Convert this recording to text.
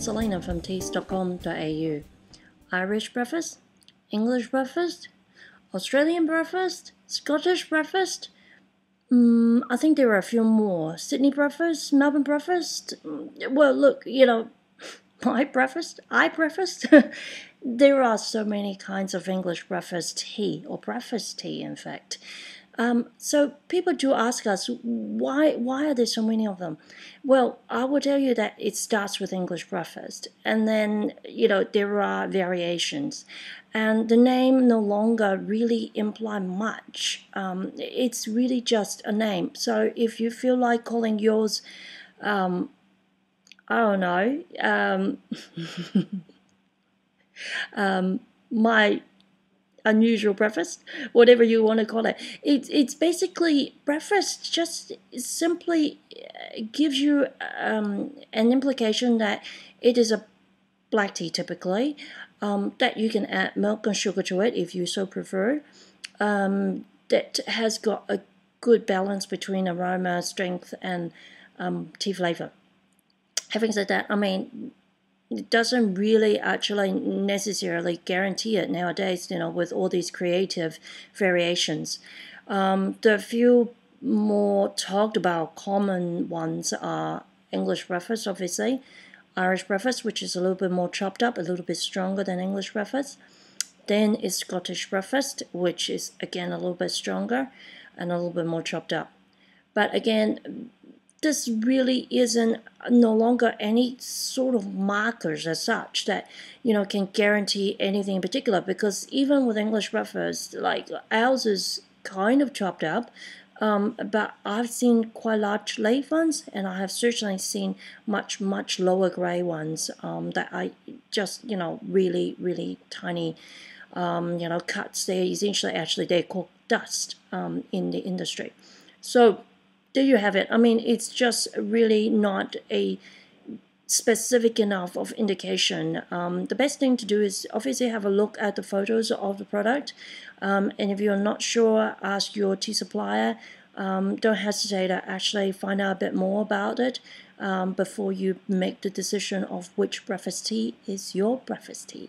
Selena from Teas.com.au. Irish breakfast, English breakfast, Australian breakfast, Scottish breakfast. I think there are a few more. Sydney breakfast, Melbourne breakfast. Well, look, my breakfast, I breakfast. There are so many kinds of English breakfast tea, or breakfast tea, in fact. So people do ask us, why are there so many of them? Well, I will tell you that it starts with English breakfast, and then there are variations, and the name no longer really imply much. It's really just a name. So if you feel like calling yours, I don't know, my unusual breakfast, whatever you want to call it. It's basically breakfast. Just simply gives you an implication that it is a black tea typically, that you can add milk and sugar to it if you so prefer. That has got a good balance between aroma, strength, and tea flavor. Having said that, I mean, it doesn't really actually necessarily guarantee it nowadays, with all these creative variations. The few more talked about common ones are English breakfast, obviously, Irish breakfast, which is a little bit more chopped up, a little bit stronger than English breakfast. Then is Scottish breakfast, which is again a little bit stronger and a little bit more chopped up. But again, this really isn't no longer any sort of markers as such that can guarantee anything in particular, because even with English breakfast, like ours is kind of chopped up, but I've seen quite large late ones, and I have certainly seen much lower grade ones that are just really tiny cuts. They essentially they're called dust in the industry. So there you have it. I mean, it's just really not a specific enough of indication. The best thing to do is obviously have a look at the photos of the product, and if you're not sure, ask your tea supplier. Don't hesitate to actually find out a bit more about it before you make the decision of which breakfast tea is your breakfast tea.